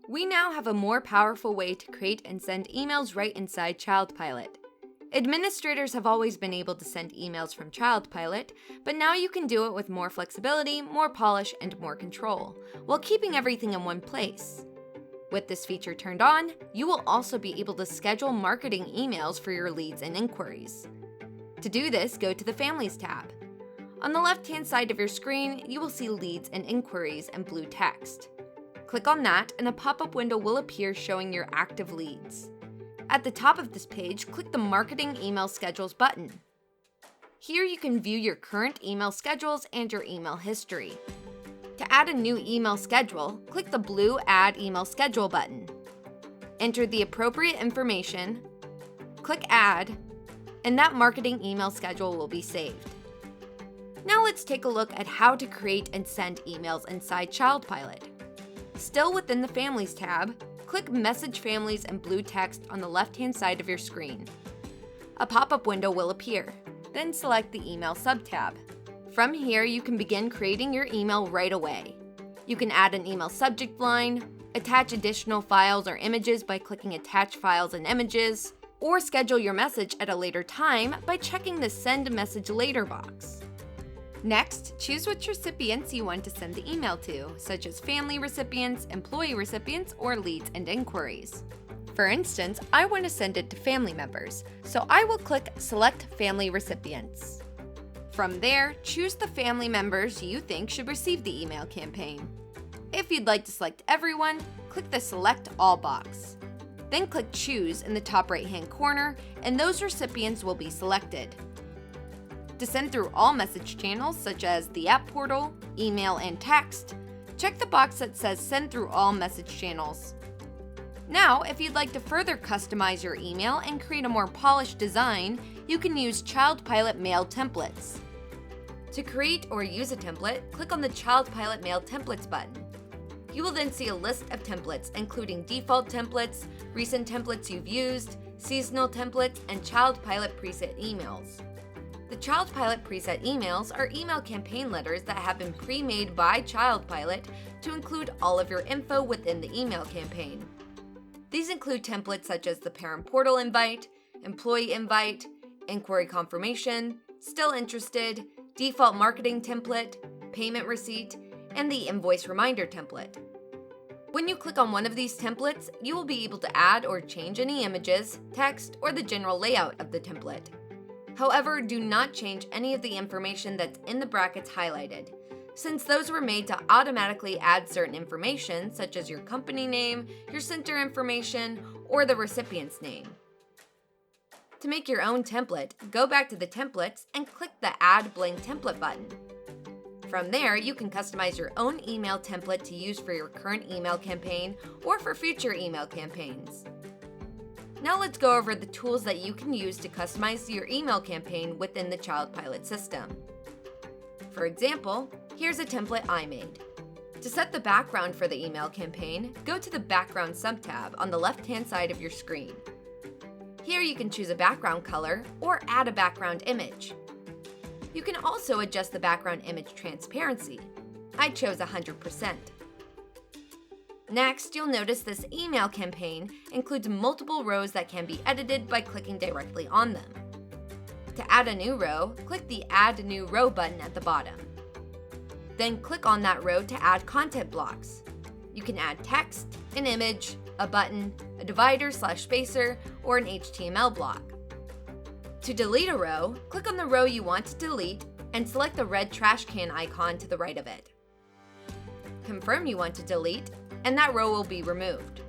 We now have a more powerful way to create and send emails right inside ChildPilot. Administrators have always been able to send emails from ChildPilot, but now you can do it with more flexibility, more polish, and more control, while keeping everything in one place. With this feature turned on, you will also be able to schedule marketing emails for your leads and inquiries. To do this, go to the Families tab. On the left-hand side of your screen, you will see Leads and Inquiries in blue text. Click on that, and a pop-up window will appear showing your active leads. At the top of this page, click the Marketing Email Schedules button. Here you can view your current email schedules and your email history. To add a new email schedule, click the blue Add Email Schedule button. Enter the appropriate information, click Add, and that marketing email schedule will be saved. Now let's take a look at how to create and send emails inside ChildPilot. Still within the Families tab, click Message Families in blue text on the left-hand side of your screen. A pop-up window will appear. Then select the Email sub-tab. From here, you can begin creating your email right away. You can add an email subject line, attach additional files or images by clicking Attach Files and Images, or schedule your message at a later time by checking the Send Message Later box. Next, choose which recipients you want to send the email to, such as family recipients, employee recipients, or leads and inquiries. For instance, I want to send it to family members, so I will click Select Family Recipients. From there, choose the family members you think should receive the email campaign. If you'd like to select everyone, click the Select All box. Then click Choose in the top right-hand corner, and those recipients will be selected. To send through all message channels such as the app portal, email, and text, check the box that says Send through all message channels. Now, if you'd like to further customize your email and create a more polished design, you can use ChildPilot Mail Templates. To create or use a template, click on the ChildPilot Mail Templates button. You will then see a list of templates, including default templates, recent templates you've used, seasonal templates, and ChildPilot preset emails. The ChildPilot preset emails are email campaign letters that have been pre-made by ChildPilot to include all of your info within the email campaign. These include templates such as the parent portal invite, employee invite, inquiry confirmation, still interested, default marketing template, payment receipt, and the invoice reminder template. When you click on one of these templates, you will be able to add or change any images, text, or the general layout of the template. However, do not change any of the information that's in the brackets highlighted, since those were made to automatically add certain information such as your company name, your center information, or the recipient's name. To make your own template, go back to the templates and click the Add Blank Template button. From there, you can customize your own email template to use for your current email campaign or for future email campaigns. Now let's go over the tools that you can use to customize your email campaign within the ChildPilot system. For example, here's a template I made. To set the background for the email campaign, go to the Background sub-tab on the left-hand side of your screen. Here you can choose a background color or add a background image. You can also adjust the background image transparency. I chose 100%. Next, you'll notice this email campaign includes multiple rows that can be edited by clicking directly on them. To add a new row, click the Add New Row button at the bottom. Then click on that row to add content blocks. You can add text, an image, a button, a divider/spacer, or an HTML block. To delete a row, click on the row you want to delete and select the red trash can icon to the right of it. Confirm you want to delete, and that row will be removed.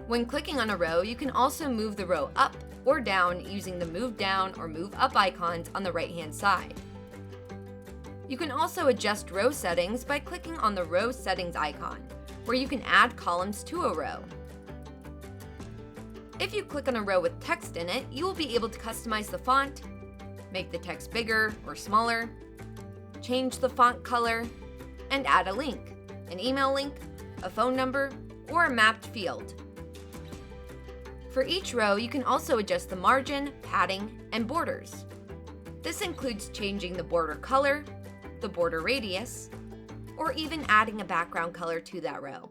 When clicking on a row, you can also move the row up or down using the Move Down or Move Up icons on the right-hand side. You can also adjust row settings by clicking on the Row Settings icon, where you can add columns to a row. If you click on a row with text in it, you will be able to customize the font, make the text bigger or smaller, change the font color, and add a link, an email link, a phone number, or a mapped field. For each row, you can also adjust the margin, padding, and borders. This includes changing the border color, the border radius, or even adding a background color to that row.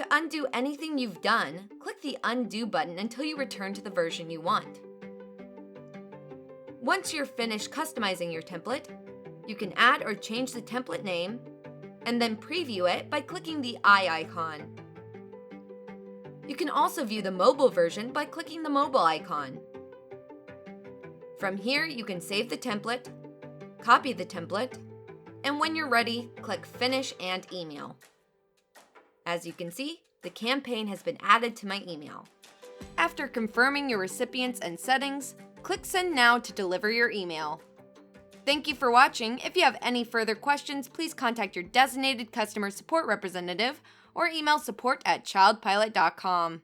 To undo anything you've done, click the Undo button until you return to the version you want. Once you're finished customizing your template, you can add or change the template name, and then preview it by clicking the eye icon. You can also view the mobile version by clicking the mobile icon. From here, you can save the template, copy the template, and when you're ready, click Finish and Email. As you can see, the campaign has been added to my email. After confirming your recipients and settings, click Send Now to deliver your email. Thank you for watching. If you have any further questions, please contact your designated customer support representative or email support@childpilot.com.